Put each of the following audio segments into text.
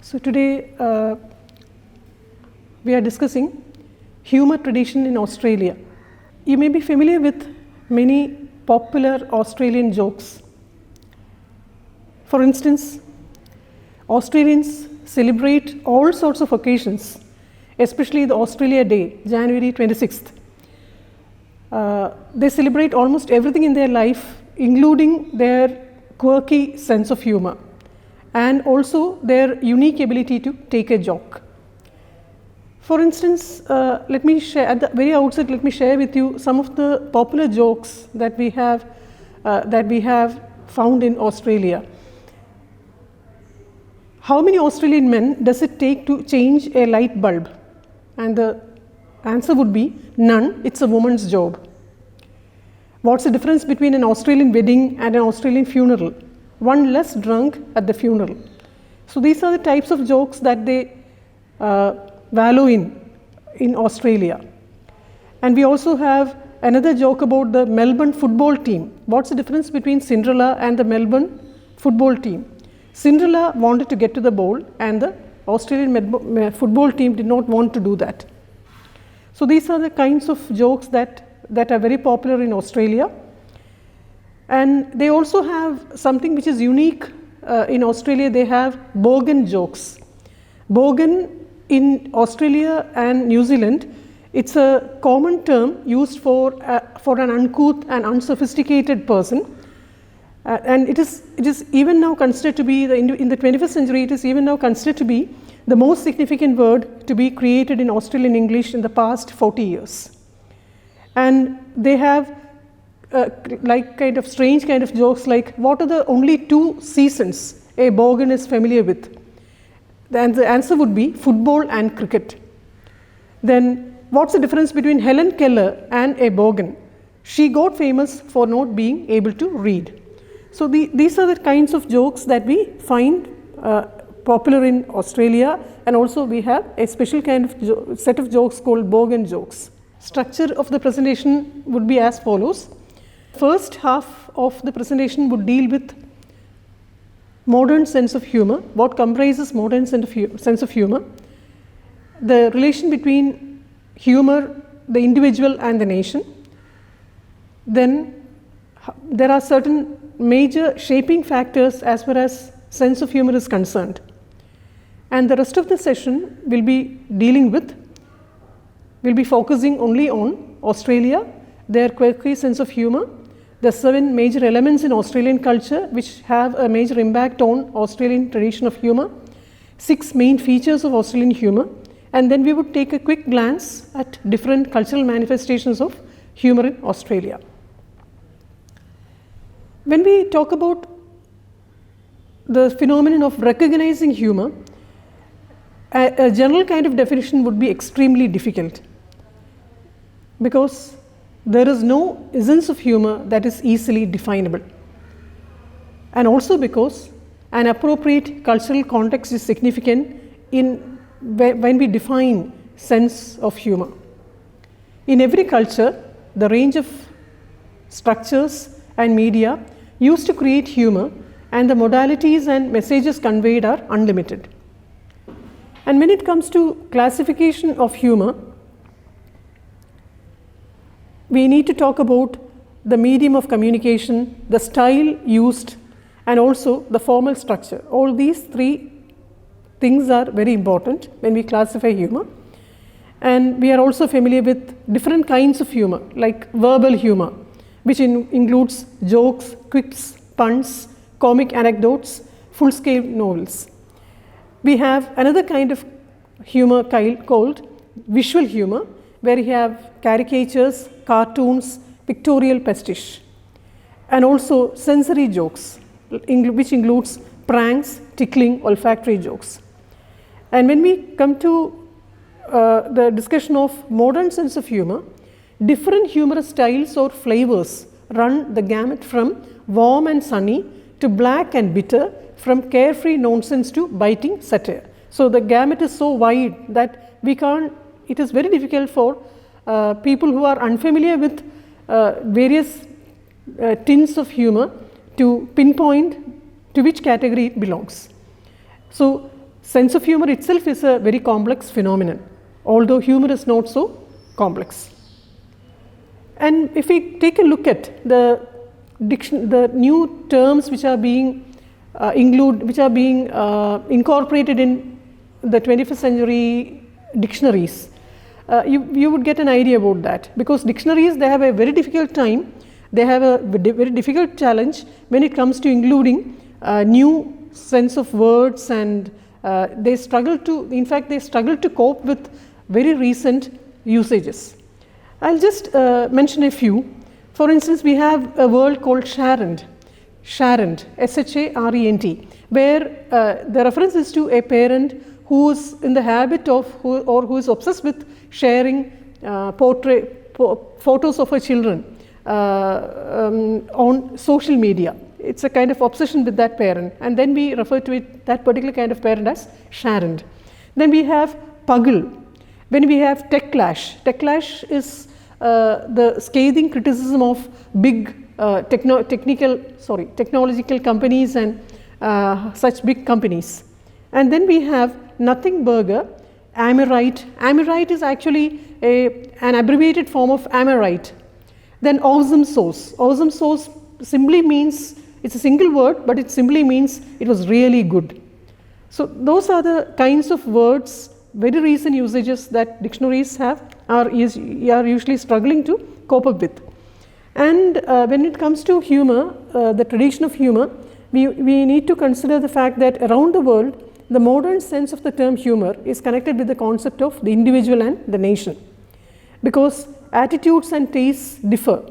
So today we are discussing humor tradition in Australia. You may be familiar with many popular Australian jokes. For instance, Australians celebrate all sorts of occasions, especially the Australia Day, January 26th. They celebrate almost everything in their life, including their quirky sense of humor and also their unique ability to take a joke. For instance, let me share at the very outset. Let me share with you some of the popular jokes that we have found in Australia. How many Australian men does it take to change a light bulb? And the answer would be none. It's a woman's job. What's the difference between an Australian wedding and an Australian funeral? One less drunk at the funeral. So these are the types of jokes that they value in Australia. And we also have another joke about the Melbourne football team. What's the difference between Cinderella and the Melbourne football team? Cinderella wanted to get to the bowl and the Australian football team did not want to do that. So these are the kinds of jokes that are very popular in Australia. And they also have something which is unique in Australia. They have bogan jokes. Bogan in Australia and New Zealand, it's a common term used for an uncouth and unsophisticated person. And it is even now considered to be, in the 21st century, it is even now considered to be the most significant word to be created in Australian English in the past 40 years. And they have kind of strange kind of jokes like, what are the only two seasons a bogan is familiar with? And the answer would be football and cricket. Then what's the difference between Helen Keller and a bogan? She got famous for not being able to read. So these are the kinds of jokes that we find popular in Australia, and also we have a special kind of set of jokes called bogan jokes. Structure of the presentation would be as follows. First half of the presentation would deal with modern sense of humor, what comprises modern sense of humor, the relation between humor, the individual and the nation. Then there are certain major shaping factors as far as sense of humor is concerned. And the rest of the session will be focusing only on Australia, their quirky sense of humor, the 7 major elements in Australian culture which have a major impact on Australian tradition of humor, 6 main features of Australian humor, and then we would take a quick glance at different cultural manifestations of humor in Australia. When we talk about the phenomenon of recognizing humor, a general kind of definition would be extremely difficult, because there is no essence of humor that is easily definable, and also because an appropriate cultural context is significant when we define sense of humor. In every culture, the range of structures and media used to create humor and the modalities and messages conveyed are unlimited. And when it comes to classification of humor, we need to talk about the medium of communication, the style used, and also the formal structure. All these 3 things are very important when we classify humor. And we are also familiar with different kinds of humor, like verbal humor, which includes jokes, quips, puns, comic anecdotes, full-scale novels. We have another kind of humor called visual humor, where we have caricatures, cartoons, pictorial pastiche, and also sensory jokes, which includes pranks, tickling, olfactory jokes. And when we come to the discussion of modern sense of humor, different humorous styles or flavors run the gamut from warm and sunny to black and bitter, from carefree nonsense to biting satire. So the gamut is so wide that it is very difficult for people who are unfamiliar with various tints of humor to pinpoint to which category it belongs. So sense of humor itself is a very complex phenomenon, although humor is not so complex. And if we take a look at the new terms which are being incorporated in the 21st century dictionaries, you would get an idea about that, because dictionaries, they have a very difficult time, they have a very difficult challenge when it comes to including new sense of words, and they struggle to cope with very recent usages. I'll just mention a few. For instance, we have a word called sharent, S-H-A-R-E-T, where the reference is to a parent who is in the habit of, who is obsessed with sharing photos of her children on social media. It's a kind of obsession with that parent, and then we refer to it, that particular kind of parent, as sharent. Then we have puggle. When we have techlash is the scathing criticism of big technological companies and such big companies. And then we have nothing burger, Amorite. Amorite is actually an abbreviated form of Amorite. Then awesome sauce. Awesome sauce simply means, it's a single word, but it simply means it was really good. So those are the kinds of words, very recent usages, that dictionaries are usually struggling to cope up with. And when it comes to humor, the tradition of humor, we need to consider the fact that around the world, the modern sense of the term humor is connected with the concept of the individual and the nation, because attitudes and tastes differ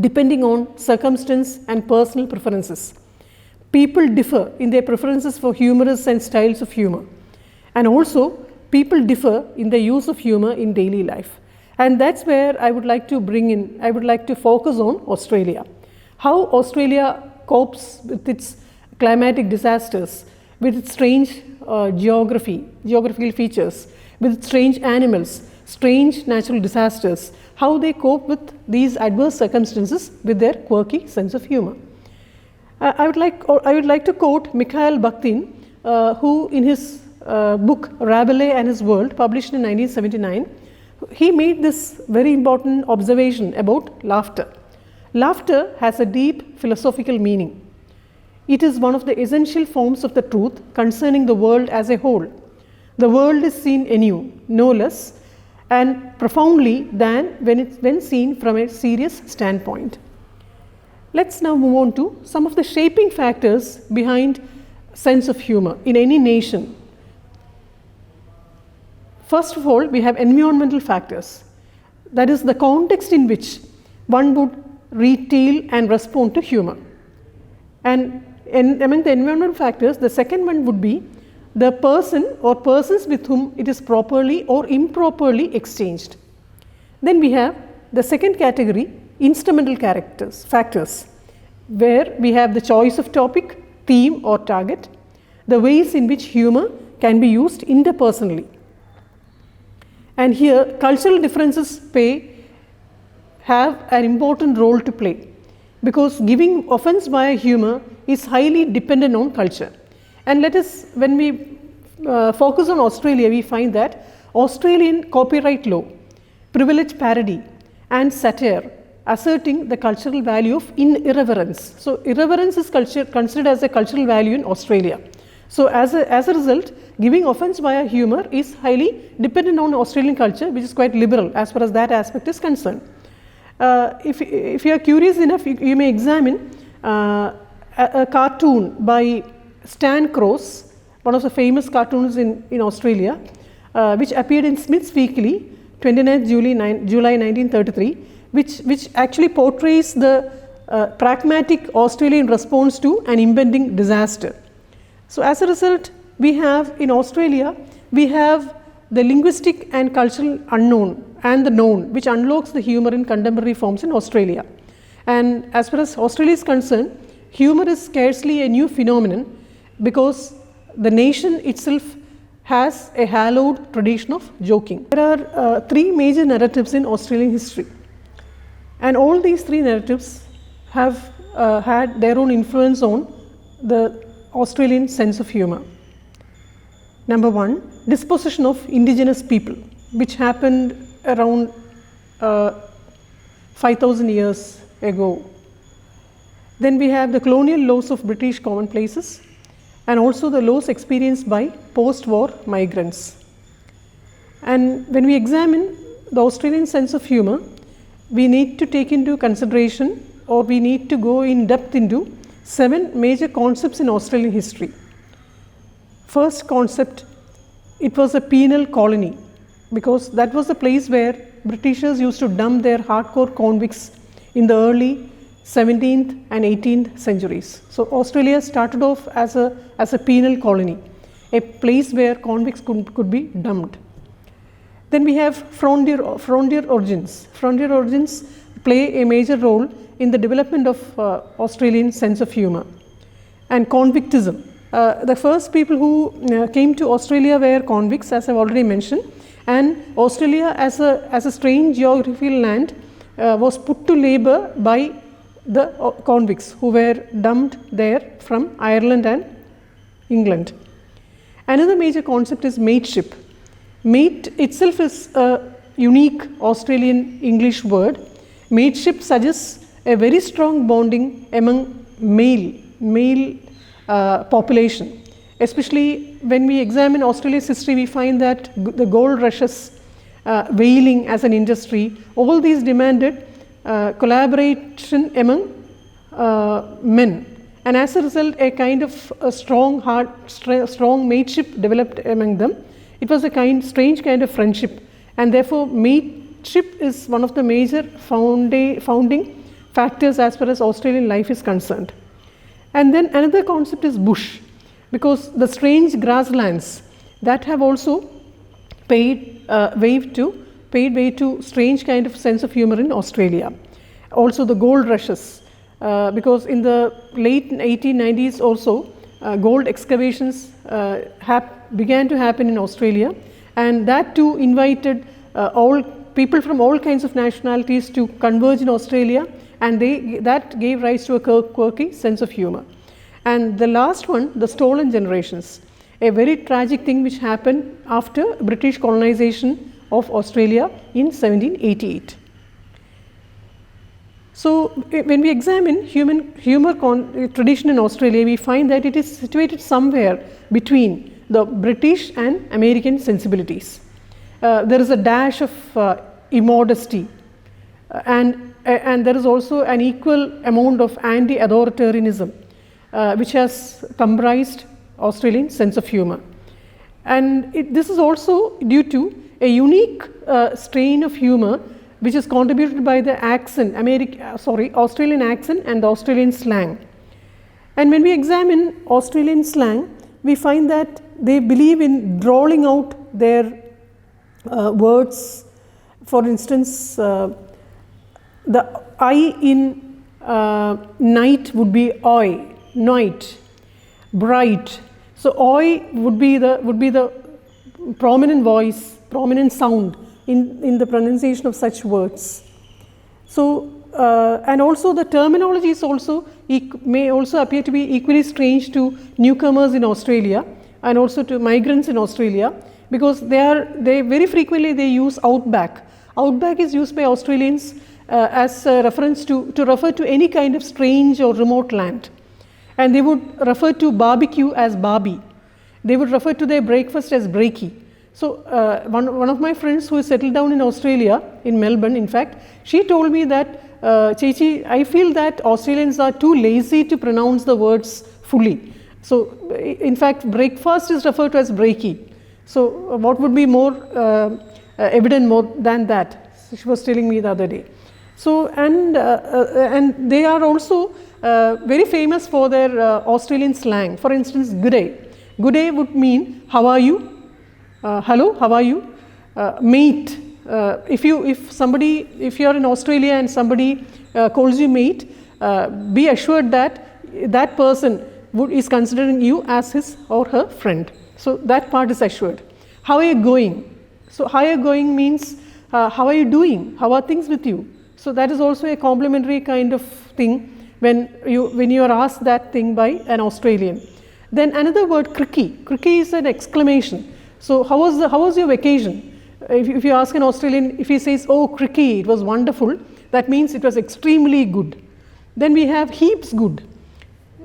depending on circumstance and personal preferences. People differ in their preferences for humorous and styles of humor, and also people differ in the use of humor in daily life. And that's where I would like to focus on Australia. How Australia copes with its climatic disasters, with its strange geographical features, with its strange animals, strange natural disasters, how they cope with these adverse circumstances with their quirky sense of humor. I would like to quote Mikhail Bakhtin, who in his book Rabelais and His World, published in 1979, he made this very important observation about laughter. Laughter has a deep philosophical meaning. It is one of the essential forms of the truth concerning the world as a whole. The world is seen anew, no less, and profoundly than when seen from a serious standpoint. Let's now move on to some of the shaping factors behind sense of humor in any nation. First of all, we have environmental factors, that is the context in which one would retail and respond to humor. And among the environmental factors, the second one would be the person or persons with whom it is properly or improperly exchanged. Then we have the second category, instrumental factors, where we have the choice of topic, theme or target, the ways in which humor can be used interpersonally. And here cultural differences have an important role to play, because giving offense via humor is highly dependent on culture. And when we focus on Australia, we find that Australian copyright law privilege parody and satire, asserting the cultural value of irreverence. So irreverence is considered as a cultural value in Australia. So as a result, giving offense via humor is highly dependent on Australian culture, which is quite liberal as far as that aspect is concerned. If you are curious enough, you may examine a cartoon by Stan Cross, one of the famous cartoons in Australia, which appeared in Smith's Weekly, 29th July 1933, which actually portrays the pragmatic Australian response to an impending disaster. So as a result, we have in Australia, we have the linguistic and cultural unknown and the known, which unlocks the humor in contemporary forms in Australia. And as far as Australia is concerned, humor is scarcely a new phenomenon, because the nation itself has a hallowed tradition of joking. There are three major narratives in Australian history, and all these three narratives have had their own influence on the Australian sense of humor. Number one, dispossession of indigenous people, which happened around 5,000 years ago. Then we have the colonial laws of British commonplaces and also the laws experienced by post-war migrants. And when we examine the Australian sense of humor, we need to take into consideration, or we need to go in depth into 7 major concepts in Australian history. First concept, it was a penal colony, because that was the place where Britishers used to dump their hardcore convicts in the early 17th and 18th centuries. So Australia started off as a penal colony, a place where convicts could be dumped. Then we have frontier origins. Frontier origins play a major role in the development of Australian sense of humor. And convictism. The first people who came to Australia were convicts, as I've already mentioned, and Australia as a strange geographical land was put to labor by the convicts who were dumped there from Ireland and England. Another major concept is mateship. Mate itself is a unique Australian English word. Mateship suggests a very strong bonding among male population. Especially when we examine Australia's history, we find that the gold rushes, whaling as an industry, all these demanded collaboration among men, and as a result a kind of a strong mateship developed among them. It was a strange kind of friendship, and therefore mateship is one of the major founding factors as far as Australian life is concerned. And then another concept is bush, because the strange grasslands that have also paid way to strange kind of sense of humor in Australia. Also the gold rushes, because in the late 1890s also gold excavations began to happen in Australia, and that too invited all people from all kinds of nationalities to converge in Australia, and that gave rise to a quirky sense of humor. And the last one, the stolen generations, a very tragic thing which happened after British colonization of Australia in 1788. So when we examine humor tradition in Australia, we find that it is situated somewhere between the British and American sensibilities. There is a dash of immodesty, and there is also an equal amount of anti-authoritarianism, which has comprised Australian sense of humor. And this is also due to a unique strain of humor which is contributed by the Australian accent and the Australian slang. And when we examine Australian slang, we find that they believe in drawling out their words. For instance, the I in night would be oi, night, bright. So oi would be the prominent voice, prominent sound in the pronunciation of such words. So and also the terminology is also may also appear to be equally strange to newcomers in Australia and also to migrants in Australia, because they very frequently they use outback. Outback is used by Australians as a reference to refer to any kind of strange or remote land, and they would refer to barbecue as barbie. They would refer to their breakfast as breaky. So one of my friends who is settled down in Australia, in Melbourne in fact, she told me that Chechi, I feel that Australians are too lazy to pronounce the words fully. So in fact breakfast is referred to as breaky. So what would be more evident more than that? She was telling me the other day. So and they are also very famous for their Australian slang. For instance, good day. Good day would mean how are you? Hello, how are you? Mate. If you are in Australia and somebody calls you mate, be assured that that person is considering you as his or her friend. So that part is assured. How are you going? So how are you going means how are you doing? How are things with you? So that is also a complimentary kind of thing when you are asked that thing by an Australian. Then another word, cricky. Cricky is an exclamation. So how was your vacation? If you ask an Australian, if he says, oh cricky, it was wonderful, that means it was extremely good. Then we have heaps good.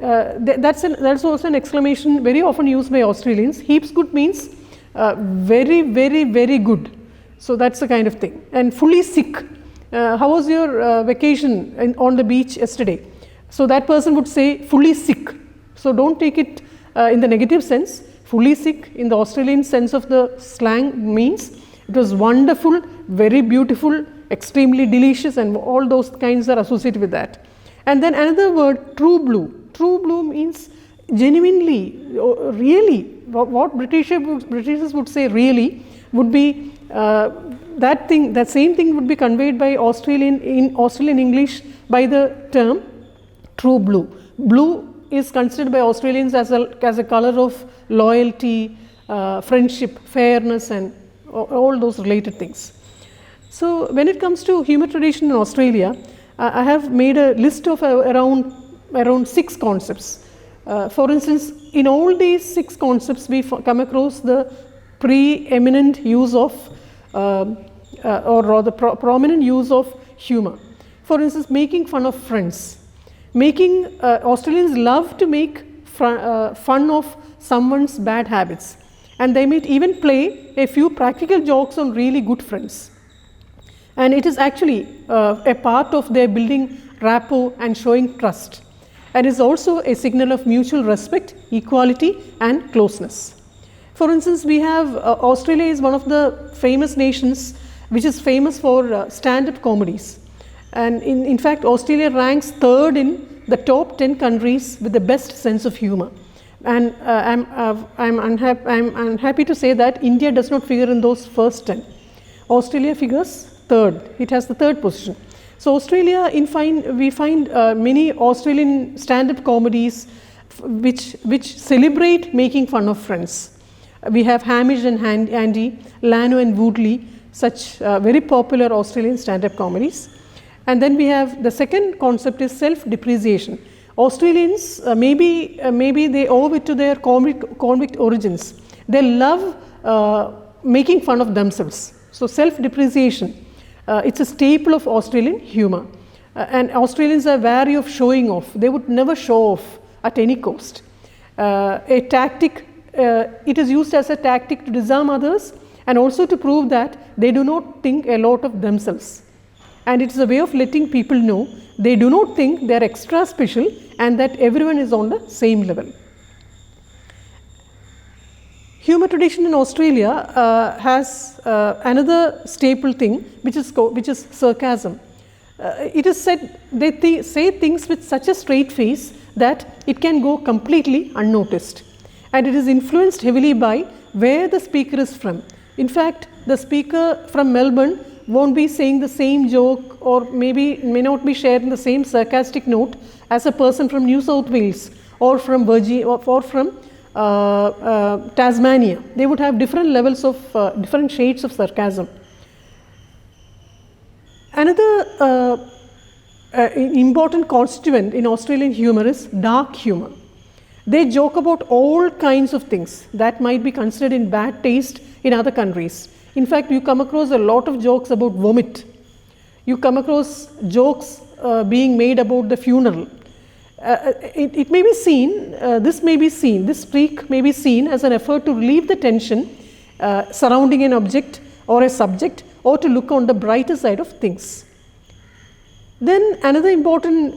That's also an exclamation very often used by Australians. Heaps good means very, very, very good. So that's the kind of thing. And fully sick. How was your vacation on the beach yesterday? So that person would say fully sick. So don't take it in the negative sense. Fully sick in the Australian sense of the slang means it was wonderful, very beautiful, extremely delicious, and all those kinds are associated with that. And then another word, true blue. True blue means genuinely, really. What Britishers would say really would be that same thing would be conveyed by Australian English by the term true blue. Blue is considered by Australians as a color of loyalty, friendship, fairness, and all those related things. So when it comes to humor tradition in Australia, I have made a list of around 6 concepts. For instance, in all these 6 concepts, we come across the preeminent use of or rather prominent use of humor. For instance, making fun of friends. Australians love to make fun of someone's bad habits, and they might even play a few practical jokes on really good friends. And it is actually a part of their building rapport and showing trust, and is also a signal of mutual respect, equality, and closeness. For instance, we have Australia is one of the famous nations which is famous for stand-up comedies, and in fact Australia ranks 3rd in the top 10 countries with the best sense of humor. And I'm unhappy to say that India does not figure in those first 10. Australia figures 3rd. It has the 3rd position. So Australia, we find many Australian stand-up comedies which celebrate making fun of friends. We have Hamish and Andy, Lano and Woodley, such very popular Australian stand-up comedies. And then we have the second concept is self-depreciation. Australians, maybe they owe it to their convict origins. They love making fun of themselves. So self-depreciation, it's a staple of Australian humor. And Australians are wary of showing off. They would never show off at any cost. It is used as a tactic to disarm others and also to prove that they do not think a lot of themselves. And it is a way of letting people know they do not think they are extra special and that everyone is on the same level. Humor tradition in Australia has another staple thing which is sarcasm. It is said they say things with such a straight face that it can go completely unnoticed, and it is influenced heavily by where the speaker is from. In fact, the speaker from Melbourne won't be saying the same joke or may not be sharing the same sarcastic note as a person from New South Wales or from Virginia or from Tasmania. They would have different levels of different shades of sarcasm. Another important constituent in Australian humor is dark humor. They joke about all kinds of things that might be considered in bad taste in other countries. In fact, you come across a lot of jokes about vomit. You come across jokes being made about the funeral. It may be seen, this streak may be seen as an effort to relieve the tension surrounding an object or a subject, or to look on the brighter side of things. Then another important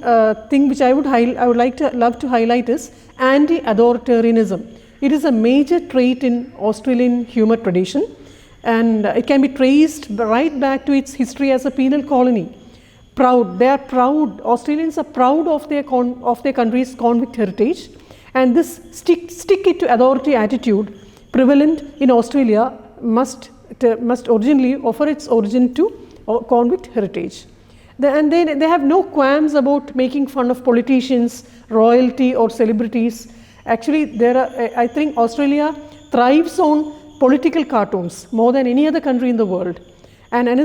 thing which I would love to highlight is anti-authoritarianism. It is a major trait in Australian humor tradition, and it can be traced right back to its history as a penal colony. They are proud. Australians are proud of their country's convict heritage, and this stick it to authority attitude prevalent in Australia must originally offer its origin to convict heritage. And they have no qualms about making fun of politicians, royalty, or celebrities. Actually, I think Australia thrives on political cartoons more than any other country in the world. And it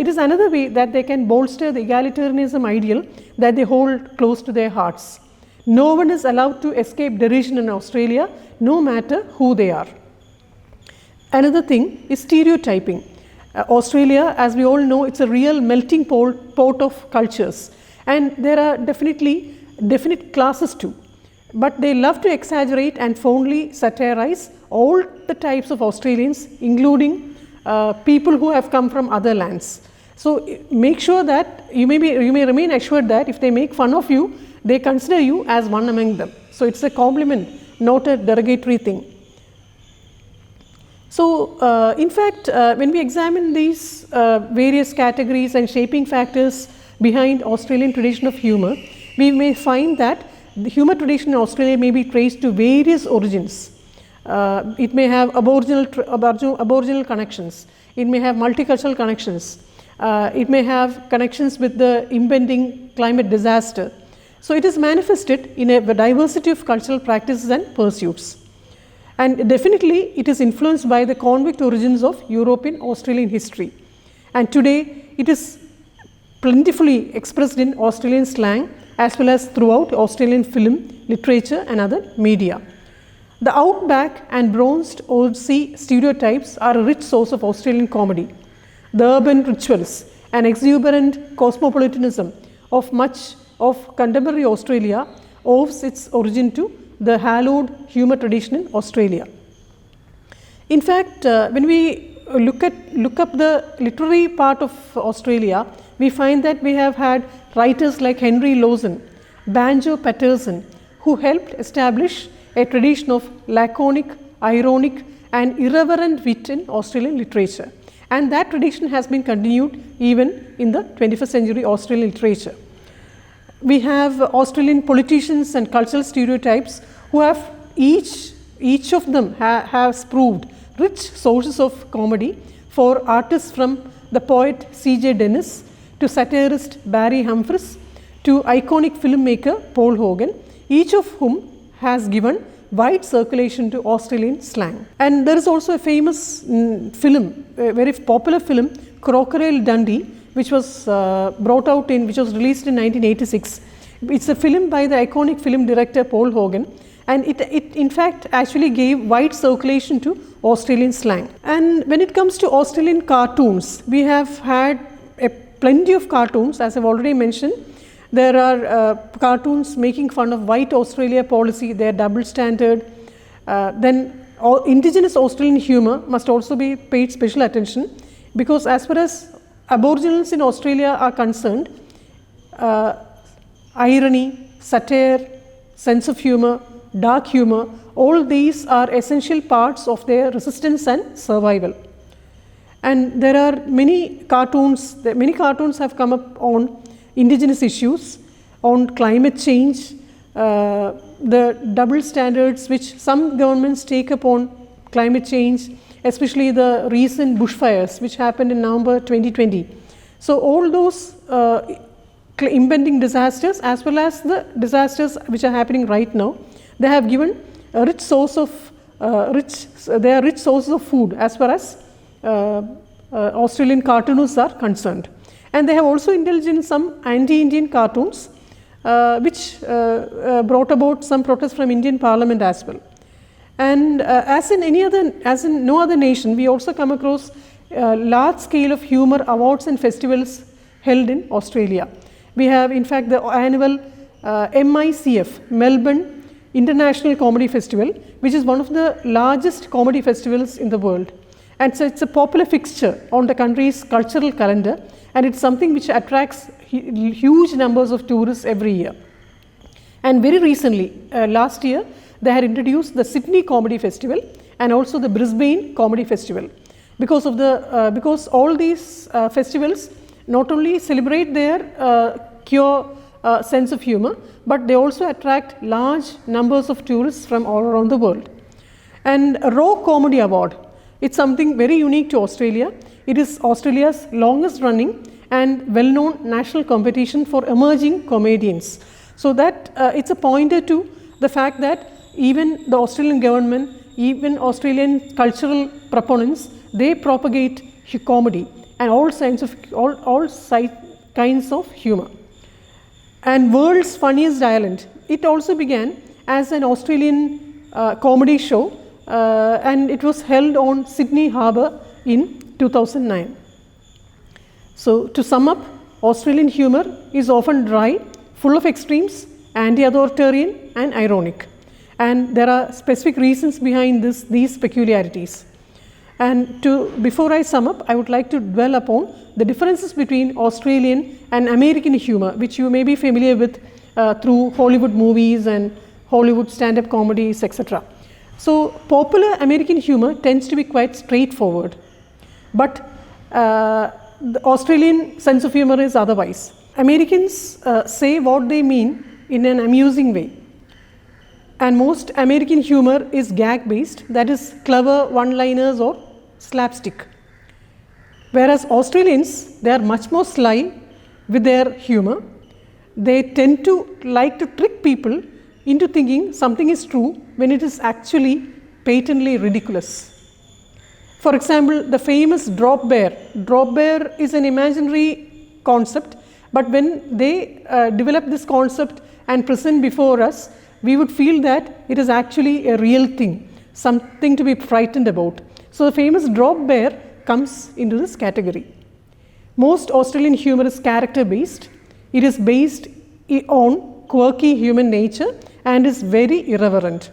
is another way that they can bolster the egalitarianism ideal that they hold close to their hearts. No one is allowed to escape derision in Australia, no matter who they are. Another thing is stereotyping. Australia, as we all know, it's a real melting pot of cultures, and there are definite classes too. But they love to exaggerate and fondly satirize all the types of Australians, including people who have come from other lands. So make sure that you may remain assured that if they make fun of you, they consider you as one among them. So it's a compliment, not a derogatory thing. So in fact, when we examine these various categories and shaping factors behind Australian tradition of humor, we may find that the humor tradition in Australia may be traced to various origins. It may have aboriginal connections, it may have multicultural connections, it may have connections with the impending climate disaster. So it is manifested in a diversity of cultural practices and pursuits. And definitely it is influenced by the convict origins of European Australian history. And today it is plentifully expressed in Australian slang as well as throughout Australian film, literature and other media. The outback and bronzed Aussie stereotypes are a rich source of Australian comedy. The urban rituals and exuberant cosmopolitanism of much of contemporary Australia owes its origin to the hallowed humor tradition in Australia. In fact, when we look up the literary part of Australia, we find that we have had writers like Henry Lawson, Banjo Patterson, who helped establish a tradition of laconic, ironic and irreverent wit in Australian literature. And that tradition has been continued even in the 21st century Australian literature. We have Australian politicians and cultural stereotypes who have each of them has proved rich sources of comedy for artists from the poet C.J. Dennis to satirist Barry Humphries to iconic filmmaker Paul Hogan, each of whom has given wide circulation to Australian slang. And there is also a famous film, a very popular film, Crocodile Dundee, which was which was released in 1986. It's a film by the iconic film director Paul Hogan, and it in fact actually gave wide circulation to Australian slang. And when it comes to Australian cartoons, we have had plenty of cartoons, as I've already mentioned. There are cartoons making fun of white Australia policy, their double standard. Then indigenous Australian humor must also be paid special attention, because as far as Aboriginals in Australia are concerned, irony, satire, sense of humor, dark humor, all these are essential parts of their resistance and survival. And there are many cartoons have come up on indigenous issues, on climate change, the double standards which some governments take up on climate change, especially the recent bushfires which happened in November 2020. So all those impending disasters as well as the disasters which are happening right now, they have given a rich source of rich sources of food as far as Australian cartoonists are concerned. And they have also indulged in some anti-Indian cartoons which brought about some protests from Indian Parliament as well. And as in no other nation, we also come across large scale of humor awards and festivals held in Australia. We have in fact the annual MICF, Melbourne International Comedy Festival, which is one of the largest comedy festivals in the world. And so it's a popular fixture on the country's cultural calendar, and it's something which attracts huge numbers of tourists every year. And very recently, last year, they had introduced the Sydney Comedy Festival and also the Brisbane Comedy Festival. Because all these festivals not only celebrate their pure sense of humor, but they also attract large numbers of tourists from all around the world. And a Raw Comedy Award, it's something very unique to Australia. It is Australia's longest running and well-known national competition for emerging comedians. So that it's a pointer to the fact that even the Australian government, even Australian cultural proponents, they propagate comedy and all kinds of humor. And World's Funniest Island, it also began as an Australian comedy show, and it was held on Sydney Harbour in 2009. So to sum up, Australian humour is often dry, full of extremes, anti-authoritarian and ironic. And there are specific reasons behind these peculiarities. And before I sum up, I would like to dwell upon the differences between Australian and American humour, which you may be familiar with through Hollywood movies and Hollywood stand-up comedies, etc. So popular American humour tends to be quite straightforward, but the Australian sense of humour is otherwise. Americans say what they mean in an amusing way, and most American humour is gag based, that is clever one-liners or slapstick. Whereas Australians, they are much more sly with their humour. They tend to like to trick people into thinking something is true when it is actually patently ridiculous. For example, the famous drop bear. Drop bear is an imaginary concept, but when they develop this concept and present before us, we would feel that it is actually a real thing, something to be frightened about. So the famous drop bear comes into this category. Most Australian humour is character based. It is based on quirky human nature and is very irreverent.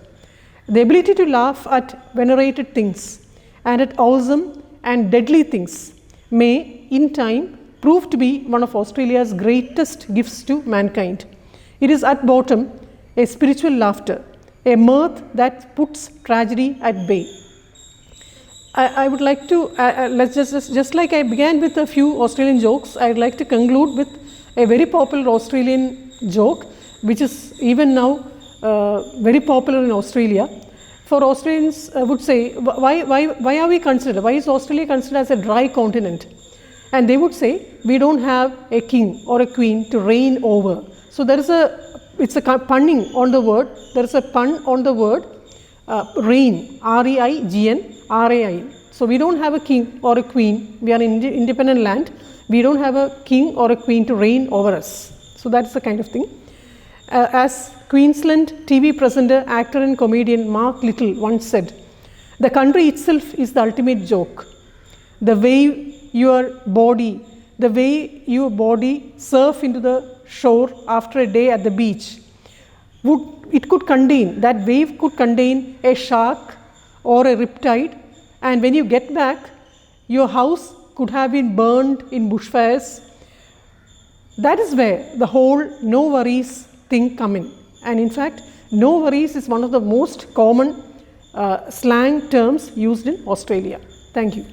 The ability to laugh at venerated things and at awesome and deadly things may, in time, prove to be one of Australia's greatest gifts to mankind. It is at bottom a spiritual laughter, a mirth that puts tragedy at bay. I would like to, let's just like I began with a few Australian jokes, I would like to conclude with a very popular Australian joke, which is even now very popular in Australia. For Australians would say, why are we considered, why is Australia considered as a dry continent? And they would say, we don't have a king or a queen to reign over. So there is it's a punning on the word, there is a pun on the word reign, R-E-I-G-N, R-A-I-N. So we don't have a king or a queen, we are an independent land, we don't have a king or a queen to reign over us. So that's the kind of thing. As Queensland TV presenter, actor and comedian Mark Little once said, the country itself is the ultimate joke. The way your body surf into the shore after a day at the beach, that wave could contain a shark or a riptide, and when you get back, your house could have been burned in bushfires. That is where the whole no worries thing come in. And in fact, no worries is one of the most common slang terms used in Australia. Thank you.